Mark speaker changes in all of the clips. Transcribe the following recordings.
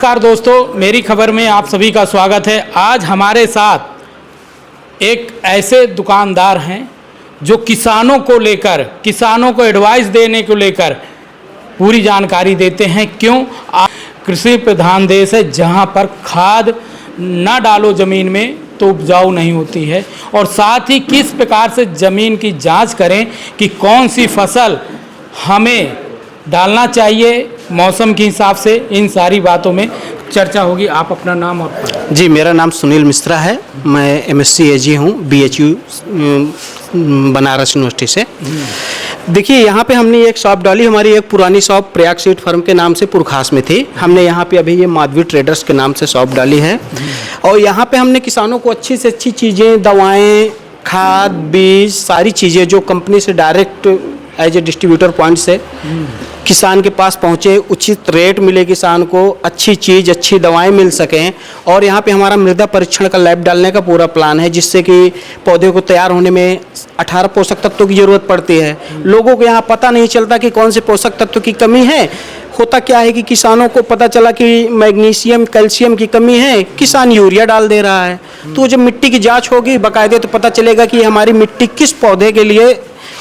Speaker 1: नमस्कार दोस्तों, मेरी खबर में आप सभी का स्वागत है। आज हमारे साथ एक ऐसे दुकानदार हैं जो किसानों को लेकर, किसानों को एडवाइस देने को लेकर पूरी जानकारी देते हैं। क्यों? कृषि प्रधान देश है जहां पर खाद ना डालो ज़मीन में तो उपजाऊ नहीं होती है, और साथ ही किस प्रकार से ज़मीन की जांच करें कि कौन सी फसल हमें डालना चाहिए मौसम के हिसाब से। इन सारी बातों में चर्चा होगी। आप अपना नाम और
Speaker 2: जी, मेरा नाम सुनील मिश्रा है। मैं MSc AG हूँ BHU बनारस यूनिवर्सिटी से। देखिए, यहाँ पे हमने एक शॉप डाली। हमारी एक पुरानी शॉप प्रयाग सीड फर्म के नाम से पुरखास में थी। हमने यहाँ पे अभी ये माधवी ट्रेडर्स के नाम से शॉप डाली है, और यहाँ पे हमने किसानों को अच्छी से अच्छी चीज़ें, दवाएँ, खाद, बीज, सारी चीज़ें जो कंपनी से direct as a distributor point से किसान के पास पहुँचे, उचित रेट मिले किसान को, अच्छी चीज़, अच्छी दवाएं मिल सकें। और यहाँ पे हमारा मृदा परीक्षण का लैब डालने का पूरा प्लान है, जिससे कि पौधे को तैयार होने में 18 पोषक तत्वों की ज़रूरत पड़ती है। लोगों को यहाँ पता नहीं चलता कि कौन से पोषक तत्व की कमी है। होता क्या है कि किसानों को पता चला कि मैग्नीशियम, कैल्शियम की कमी है, किसान यूरिया डाल दे रहा है। तो जब मिट्टी की जाँच होगी बाकायदे, तो पता चलेगा कि हमारी मिट्टी किस पौधे के लिए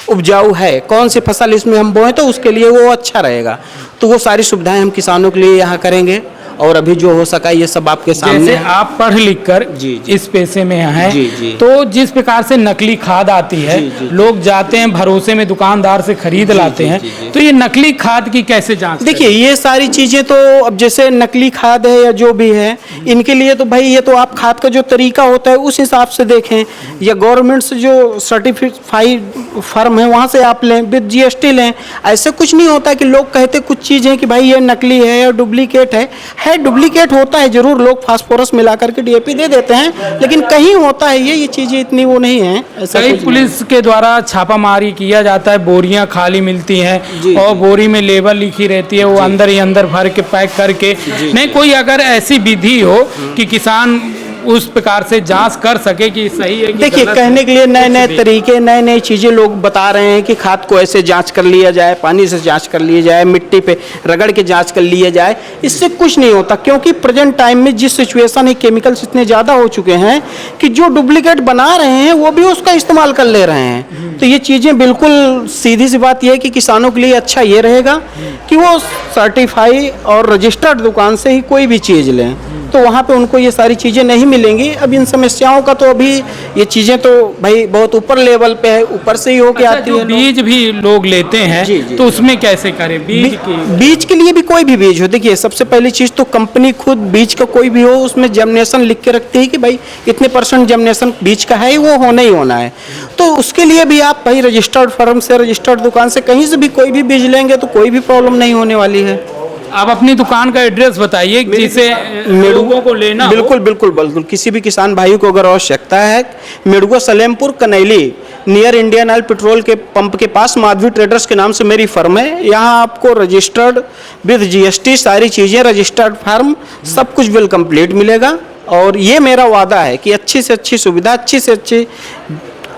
Speaker 2: उपजाऊ है, कौन सी फसल इसमें हम बोएं तो उसके लिए वो अच्छा रहेगा। तो वो सारी सुविधाएं हम किसानों के लिए यहाँ करेंगे, और अभी जो हो सका ये सब आपके सामने।
Speaker 1: जैसे आप पढ़ लिख कर इस पेशे में हैं, तो जिस प्रकार से नकली खाद आती है, लोग जाते हैं भरोसे में दुकानदार से खरीद लाते हैं, तो ये नकली खाद की कैसे जांच?
Speaker 2: देखिए, ये सारी चीज़ें तो अब जैसे नकली खाद है या जो भी है, इनके लिए तो भाई ये तो आप खाद का जो तरीका होता है उस हिसाब से देखें, या गवर्नमेंट से जो सर्टिफाइड फर्म है वहाँ से आप लें, विद GST लें। ऐसे कुछ नहीं होता कि लोग कहते कुछ चीज़ें कि भाई ये नकली है या डुप्लीकेट है। डुप्लीकेट होता है जरूर, लोग फास्फोरस मिला करके DAP दे देते हैं, लेकिन कहीं होता है ये चीज़ें इतनी वो नहीं है।
Speaker 1: कई पुलिस के द्वारा छापामारी किया जाता है, बोरियां खाली मिलती हैं और बोरी में लेबल लिखी रहती है, वो अंदर ही अंदर भर के पैक करके। नहीं, कोई अगर ऐसी विधि हो कि किसान उस प्रकार से जांच कर सके कि सही है कि
Speaker 2: देखिए, कहने के लिए नए नए तरीके, नए नई चीज़ें लोग बता रहे हैं कि खाद को ऐसे जांच कर लिया जाए, पानी से जांच कर लिया जाए, मिट्टी पे रगड़ के जांच कर लिया जाए। इससे कुछ नहीं होता, क्योंकि प्रेजेंट टाइम में जिस सिचुएशन है, केमिकल्स इतने ज़्यादा हो चुके हैं कि जो डुप्लीकेट बना रहे हैं वो भी उसका इस्तेमाल कर ले रहे हैं। तो ये चीज़ें बिल्कुल सीधी सी बात यह है कि किसानों के लिए अच्छा ये रहेगा कि वो सर्टिफाई और रजिस्टर्ड दुकान से ही कोई भी चीज़ लें, तो वहाँ पे उनको ये सारी चीज़ें नहीं मिलेंगी। अब इन समस्याओं का तो अभी ये चीज़ें तो भाई बहुत ऊपर लेवल पे है, ऊपर से ही होके आती है।
Speaker 1: बीज भी लोग लेते हैं, तो उसमें कैसे करें?
Speaker 2: बीज के लिए भी कोई भी बीज हो, देखिए सबसे पहली चीज़ तो कंपनी खुद बीज का कोई भी हो उसमें जर्मिनेशन लिख के रखती है कि भाई इतने % जर्मिनेशन बीज का है, वो होना ही होना है। तो उसके लिए भी आप भाई रजिस्टर्ड फर्म से, रजिस्टर्ड दुकान से कहीं से भी कोई भी बीज लेंगे तो कोई भी प्रॉब्लम नहीं होने वाली है।
Speaker 1: आप अपनी दुकान का एड्रेस बताइए जिसे लोगों को लेना हो।
Speaker 2: बिल्कुल बिल्कुल बिल्कुल, किसी भी किसान भाई को अगर आवश्यकता है, Medua Salempur Kanaili near Indian oil petrol के पंप के पास माधवी ट्रेडर्स के नाम से मेरी फर्म है। यहाँ आपको रजिस्टर्ड विद GST सारी चीज़ें, रजिस्टर्ड फर्म, सब कुछ बिल कंप्लीट मिलेगा। और ये मेरा वादा है कि अच्छी से अच्छी सुविधा, अच्छी से अच्छी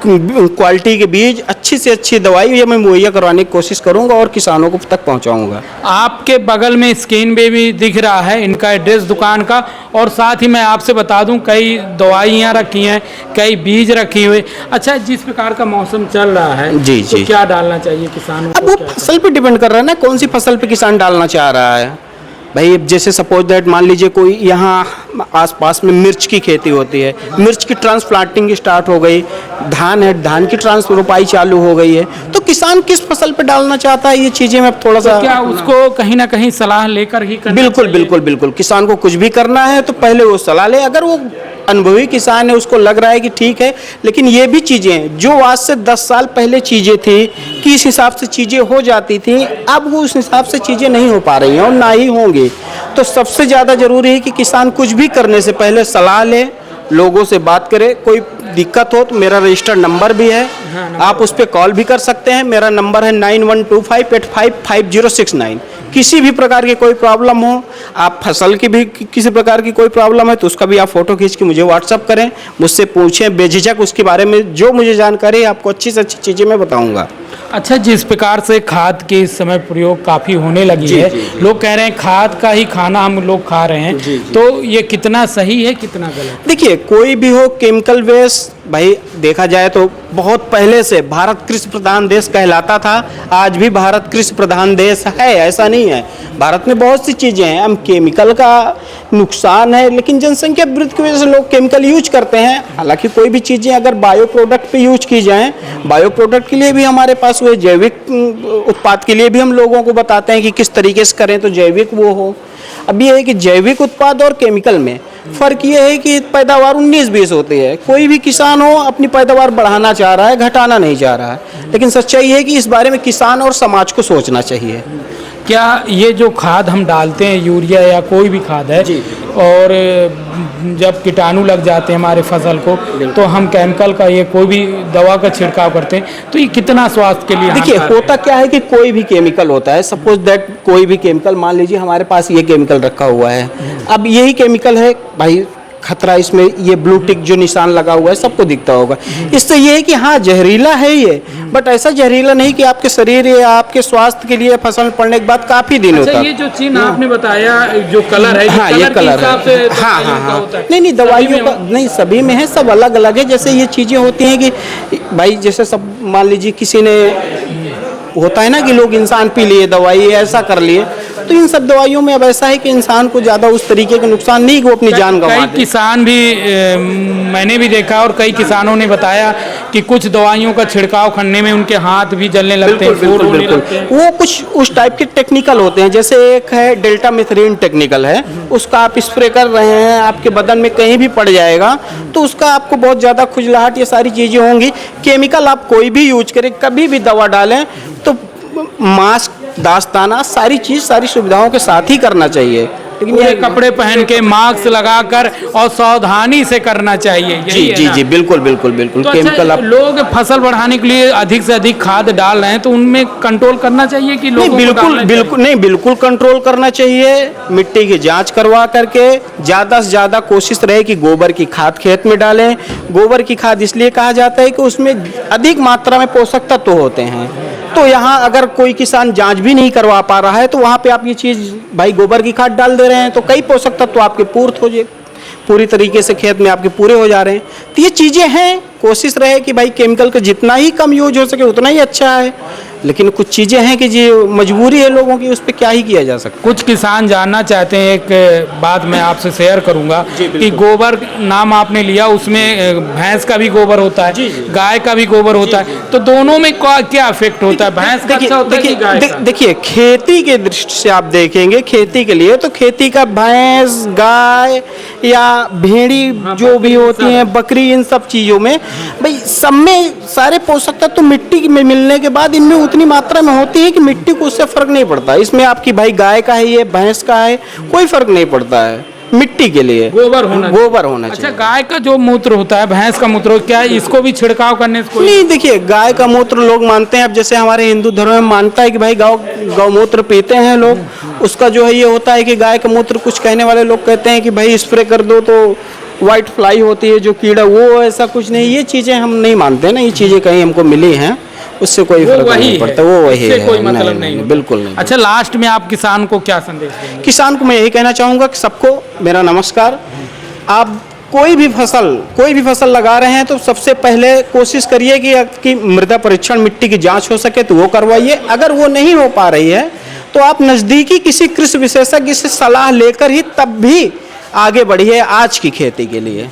Speaker 2: क्वालिटी के बीज, अच्छी से अच्छी दवाई ये मैं मुहैया करवाने की कोशिश करूंगा और किसानों को तक पहुंचाऊंगा।
Speaker 1: आपके बगल में स्क्रीन पे भी दिख रहा है इनका एड्रेस दुकान का, और साथ ही मैं आपसे बता दूं कई दवाइयां रखी हैं, कई बीज रखी हुए। अच्छा, जिस प्रकार का मौसम चल रहा है, तो क्या डालना चाहिए किसानों को?
Speaker 2: अब वो फसल पे डिपेंड कर रहा है ना, कौन सी फसल पे किसान डालना चाह रहा है। भाई जैसे सपोज दैट मान लीजिए कोई यहाँ आसपास में मिर्च की खेती होती है, मिर्च की ट्रांसप्लांटिंग स्टार्ट हो गई, धान है, धान की रोपाई चालू हो गई है, तो किसान किस फसल पे डालना चाहता है, ये चीज़ें मैं थोड़ा सा
Speaker 1: क्या उसको कहीं ना कहीं सलाह लेकर ही करना?
Speaker 2: बिल्कुल बिल्कुल बिल्कुल, किसान को कुछ भी करना है तो पहले वो सलाह ले। अगर वो अनुभवी किसान है, उसको लग रहा है कि ठीक है, लेकिन ये भी चीज़ें जो आज से 10 साल पहले चीज़ें थी कि इस हिसाब से चीज़ें हो जाती थी, अब वो उस हिसाब से चीज़ें नहीं हो पा रही हैं और ना ही होंगी। तो सबसे ज़्यादा ज़रूरी है कि किसान कुछ भी करने से पहले सलाह ले, लोगों से बात करे। कोई दिक्कत हो तो मेरा रजिस्टर्ड नंबर भी है, आप उस पर कॉल भी कर सकते हैं। मेरा नंबर है 9125855069। किसी भी प्रकार की कोई प्रॉब्लम हो, आप फसल की भी किसी प्रकार की कोई प्रॉब्लम है तो उसका भी आप फोटो खींच के मुझे व्हाट्सअप करें, मुझसे पूछें बेझिझक, उसके बारे में जो मुझे जानकारी है आपको अच्छी से अच्छी चीज़ें मैं बताऊँगा।
Speaker 1: अच्छा, जिस प्रकार से खाद के इस समय प्रयोग काफ़ी होने लगी
Speaker 2: जी,
Speaker 1: है,
Speaker 2: जी, जी।
Speaker 1: लोग कह रहे हैं खाद का ही खाना हम लोग खा रहे हैं,
Speaker 2: जी, जी।
Speaker 1: तो ये कितना सही है कितना गलत?
Speaker 2: देखिए, कोई भी हो केमिकल वेस्ट, भाई देखा जाए तो बहुत पहले से भारत कृषि प्रधान देश कहलाता था। आज भी भारत कृषि प्रधान देश है, ऐसा नहीं है। भारत में बहुत सी चीज़ें हैं, हम केमिकल का नुकसान है, लेकिन जनसंख्या वृद्धि की वजह से लोग केमिकल यूज करते हैं। हालांकि कोई भी चीज़ें अगर बायो प्रोडक्ट पे यूज की जाएं, बायो प्रोडक्ट के लिए भी हमारे पास वो जैविक उत्पाद के लिए भी हम लोगों को बताते हैं कि किस तरीके से करें तो जैविक वो हो। अब ये है कि जैविक उत्पाद और केमिकल में फ़र्क ये है कि पैदावार 19-20 होती है। कोई भी किसान हो अपनी पैदावार बढ़ाना चाह रहा है, घटाना नहीं चाह रहा है। लेकिन सच्चाई है कि इस बारे में किसान और समाज को सोचना चाहिए।
Speaker 1: क्या ये जो खाद हम डालते हैं, यूरिया या कोई भी खाद है,
Speaker 2: जी।
Speaker 1: और जब कीटाणु लग जाते हैं हमारे फसल को, तो हम केमिकल का ये कोई भी दवा का छिड़काव करते हैं, तो ये कितना स्वास्थ्य के लिए
Speaker 2: देखिए,
Speaker 1: हानिकारक
Speaker 2: होता क्या है कि कोई भी केमिकल होता है, सपोज दैट कोई भी केमिकल, मान लीजिए हमारे पास ये केमिकल रखा हुआ है। अब यही केमिकल है भाई, खतरा इसमें ये ब्लू टिक जो निशान लगा हुआ है सबको दिखता होगा। इससे ये है कि हाँ जहरीला है ये, बट ऐसा जहरीला नहीं कि आपके शरीर या आपके स्वास्थ्य के लिए फसल पड़ने के बाद काफी दिनों
Speaker 1: अच्छा,
Speaker 2: तक।
Speaker 1: ये जो चिन्ह आपने बताया, जो कलर है,
Speaker 2: हाँ, ये कलर है। हाँ हाँ हाँ, नहीं नहीं, दवाइयों का नहीं, सभी में है, सब अलग अलग है। जैसे ये चीजें होती हैं कि भाई जैसे सब मान लीजिए किसी ने, होता है ना कि लोग इंसान पी लिए दवाई, ऐसा कर लिए, तो इन सब दवाइयों में अब ऐसा है कि इंसान को ज़्यादा उस तरीके का नुकसान नहीं कि वो अपनी जान गंवा
Speaker 1: कई
Speaker 2: दे।
Speaker 1: किसान भी मैंने भी देखा, और कई किसानों ने बताया कि कुछ दवाइयों का छिड़काव करने में उनके हाथ भी जलने लगते हैं,
Speaker 2: बिल्कुल
Speaker 1: फोड़ होने
Speaker 2: बिल्कुल,
Speaker 1: लगते हैं।
Speaker 2: वो कुछ उस टाइप के टेक्निकल होते हैं। जैसे एक है डेल्टा मिथरीन टेक्निकल है, उसका आप स्प्रे कर रहे हैं, आपके बदन में कहीं भी पड़ जाएगा तो उसका आपको बहुत ज़्यादा खुजलाहट, ये सारी चीज़ें होंगी। केमिकल आप कोई भी यूज करें, कभी भी दवा डालें तो मास्क, दास्ताना, सारी चीज़ सारी सुविधाओं के साथ ही करना चाहिए। लेकिन
Speaker 1: पूरे
Speaker 2: ये
Speaker 1: कपड़े पहन के, मास्क लगाकर और सावधानी से करना चाहिए,
Speaker 2: जी
Speaker 1: यही है
Speaker 2: जी
Speaker 1: ना?
Speaker 2: जी, बिल्कुल बिल्कुल बिल्कुल।
Speaker 1: तो
Speaker 2: केमिकल
Speaker 1: अच्छा,
Speaker 2: आप
Speaker 1: लोग फसल बढ़ाने के लिए अधिक से अधिक खाद डाल रहे हैं, तो उनमें कंट्रोल करना चाहिए कि
Speaker 2: नहीं,
Speaker 1: लोगों को
Speaker 2: बिल्कुल
Speaker 1: डालना चाहिए?
Speaker 2: बिल्कुल नहीं, बिल्कुल कंट्रोल करना चाहिए। मिट्टी की जांच करवा करके ज़्यादा से ज़्यादा कोशिश रहे कि गोबर की खाद खेत में डालें। गोबर की खाद इसलिए कहा जाता है कि उसमें अधिक मात्रा में पोषक तत्व होते हैं। तो यहाँ अगर कोई किसान जांच भी नहीं करवा पा रहा है तो वहाँ पे आप ये चीज़ भाई गोबर की खाद डाल दे रहे हैं तो कई पोषक तत्व आपके पूरी तरीके से खेत में आपके पूरे हो जा रहे हैं। तो ये चीज़ें हैं, कोशिश रहे कि भाई केमिकल का जितना ही कम यूज हो सके उतना ही अच्छा है। लेकिन कुछ चीज़ें हैं कि जो मजबूरी है लोगों की, उस पर क्या ही किया जा सकता है।
Speaker 1: कुछ किसान जानना चाहते हैं, एक बात मैं आपसे शेयर करूंगा कि गोबर नाम आपने लिया, उसमें भैंस का भी गोबर होता है, गाय का भी गोबर होता है, तो दोनों में क्या इफेक्ट होता है? भैंस का अच्छा होता है कि गाय का?
Speaker 2: देखिए, खेती के दृष्टि से आप देखेंगे, खेती के लिए तो खेती का भैंस, गाय या भेड़ी जो भी होती हैं, बकरी, इन सब चीज़ों में भाई सब में सारे पोषक तत्व तो मिट्टी में मिलने के बाद इनमें उतनी मात्रा में होती है कि मिट्टी को उससे फर्क नहीं पड़ता। इसमें आपकी भाई गाय का है, ये भैंस का है, कोई फर्क नहीं पड़ता है। मिट्टी के लिए
Speaker 1: गोबर होना
Speaker 2: चाहिए।
Speaker 1: अच्छा, गाय का जो मूत्र होता है, भैंस का मूत्र, क्या इसको भी छिड़काव करने से कोई?
Speaker 2: नहीं, देखिए, गाय का मूत्र लोग मानते हैं, अब जैसे हमारे हिंदू धर्म में मानता है कि भाई गौमूत्र पीते हैं लोग, उसका जो है ये होता है कि गाय का मूत्र, कुछ कहने वाले लोग कहते हैं कि भाई स्प्रे कर दो तो वाइट फ्लाई होती है जो कीड़ा, वो ऐसा कुछ नहीं। ये चीज़ें हम नहीं मानते ना, ये चीज़ें कहीं हमको मिली हैं, उससे कोई फर्क नहीं पड़ता, वो वही है,
Speaker 1: कोई मतलब नहीं,
Speaker 2: बिल्कुल नहीं।
Speaker 1: अच्छा, लास्ट में आप किसान को क्या संदेश देंगे?
Speaker 2: किसान को मैं यही कहना चाहूँगा कि सबको मेरा नमस्कार। आप कोई भी फसल लगा रहे हैं तो सबसे पहले कोशिश करिए कि आपकी मृदा परीक्षण, मिट्टी की जांच हो सके तो वो करवाइए। अगर वो नहीं हो पा रही है तो आप नज़दीकी किसी कृषि विशेषज्ञ से सलाह लेकर ही तब भी आगे बढ़िए आज की खेती के लिए।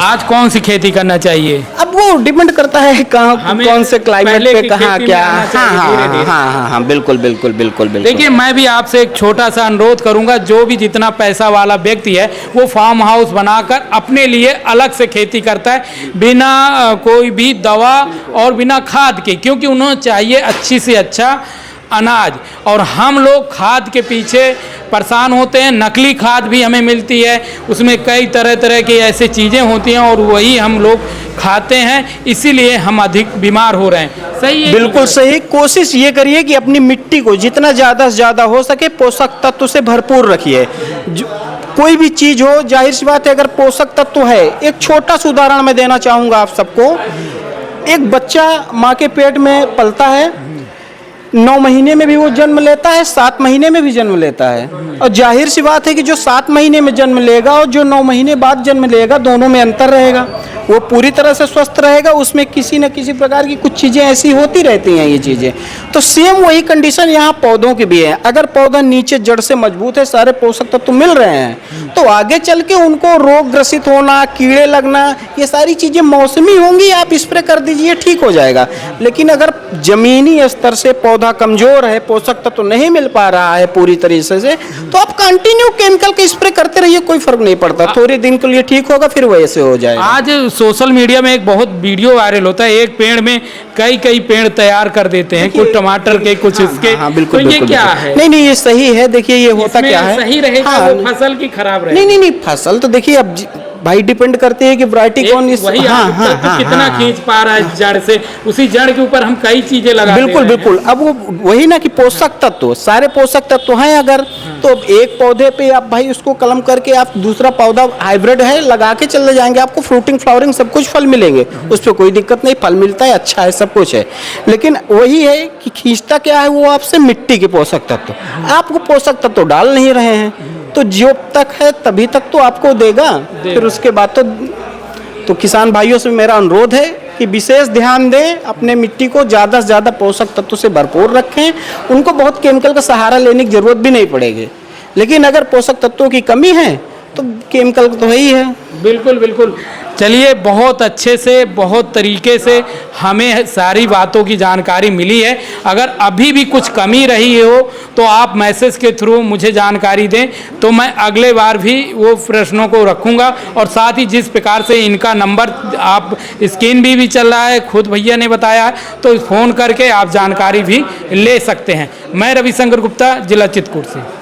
Speaker 1: आज कौन सी खेती करना चाहिए?
Speaker 2: अब वो डिपेंड करता है कहाँ, कौन से क्लाइमेट पे कहाँ क्या। हाँ, बिल्कुल बिल्कुल बिल्कुल बिल्कुल।
Speaker 1: देखिए, मैं भी आपसे एक छोटा सा अनुरोध करूंगा, जो भी जितना पैसा वाला व्यक्ति है वो फार्म हाउस बनाकर अपने लिए अलग से खेती करता है, बिना कोई भी दवा और बिना खाद के, क्योंकि उन्हें चाहिए अच्छी से अच्छा अनाज। और हम लोग खाद के पीछे परेशान होते हैं। नकली खाद भी हमें मिलती है, उसमें कई तरह तरह की ऐसी चीज़ें होती हैं और वही हम लोग खाते हैं, इसीलिए हम अधिक बीमार हो रहे हैं। सही है?
Speaker 2: बिल्कुल सही। कोशिश ये करिए कि अपनी मिट्टी को जितना ज़्यादा से ज़्यादा हो सके पोषक तत्व से भरपूर रखिए। कोई भी चीज़ हो, जाहिर सी बात है, अगर पोषक तत्व है, एक छोटा सा उदाहरण मैं देना चाहूँगा आप सबको। एक बच्चा माँ के पेट में पलता है, 9 महीने में भी वो जन्म लेता है, 7 महीने में भी जन्म लेता है। और जाहिर सी बात है कि जो 7 महीने में जन्म लेगा और जो 9 महीने बाद जन्म लेगा, दोनों में अंतर रहेगा। वो पूरी तरह से स्वस्थ रहेगा, उसमें किसी न किसी प्रकार की कुछ चीज़ें ऐसी होती रहती हैं ये चीज़ें। तो सेम वही कंडीशन यहाँ पौधों की भी है। अगर पौधा नीचे जड़ से मजबूत है, सारे पोषक तत्व मिल रहे हैं, तो आगे चल के उनको रोग ग्रसित होना, कीड़े लगना, ये सारी चीज़ें मौसमी होंगी, आप स्प्रे कर दीजिए, ठीक हो जाएगा। लेकिन अगर जमीनी स्तर से पौधा कमजोर है, पोषक तत्व नहीं मिल पा रहा है पूरी तरीके से, तो आप कंटिन्यू केमिकल का स्प्रे करते रहिए, कोई फर्क नहीं पड़ता। थोड़े दिन के लिए ठीक होगा, फिर वैसे हो जाएगा।
Speaker 1: आज सोशल मीडिया में एक बहुत वीडियो वायरल होता है, एक पेड़ में कई कई पेड़ तैयार कर देते हैं, कुछ टमाटर के, कुछ इसके।
Speaker 2: हाँ, बिल्कुल,
Speaker 1: तो ये
Speaker 2: बिल्कुल,
Speaker 1: क्या
Speaker 2: बिल्कुल।
Speaker 1: है?
Speaker 2: नहीं, ये सही है। देखिए, ये होता क्या है,
Speaker 1: सही रहेगा
Speaker 2: हाँ,
Speaker 1: वो फसल की खराब रहेगी?
Speaker 2: नहीं, फसल तो देखिए अब भाई डिपेंड करती है कि वैरायटी कौन इस
Speaker 1: वही कितना खींच पा रहा है जड़ से, उसी जड़ के ऊपर हम कई चीजें लगा
Speaker 2: बिल्कुल बिल्कुल। अब वो वही ना कि पोषक तत्व, सारे पोषक तत्व हैं अगर, तो एक पौधे पे आप भाई उसको कलम करके आप दूसरा पौधा हाइब्रिड है लगा के चले जाएंगे, आपको फ्रूटिंग फ्लावरिंग सब कुछ फल मिलेंगे, उस पर कोई दिक्कत नहीं, फल मिलता है, अच्छा है, सब कुछ है। लेकिन वही है कि खींचता क्या है, वो आपसे मिट्टी के पोषक तत्व, आपको पोषक तत्व डाल नहीं रहे हैं, तो जो तक है तभी तक तो आपको देगा, फिर उसके बाद तो किसान भाइयों से मेरा अनुरोध है कि विशेष ध्यान दें, अपने मिट्टी को ज़्यादा से ज़्यादा पोषक तत्व से भरपूर रखें। उनको बहुत केमिकल का सहारा लेने की ज़रूरत भी नहीं पड़ेगी, लेकिन अगर पोषक तत्वों की कमी है तो केमिकल तो है ही है।
Speaker 1: बिल्कुल बिल्कुल। चलिए, बहुत अच्छे से, बहुत तरीके से हमें सारी बातों की जानकारी मिली है। अगर अभी भी कुछ कमी रही हो तो आप मैसेज के थ्रू मुझे जानकारी दें, तो मैं अगले बार भी वो प्रश्नों को रखूँगा। और साथ ही जिस प्रकार से इनका नंबर आप स्क्रीन भी चल रहा है, खुद भैया ने बताया है, तो फ़ोन करके आप जानकारी भी ले सकते हैं। मैं रविशंकर गुप्ता, जिला चित्रकूट से।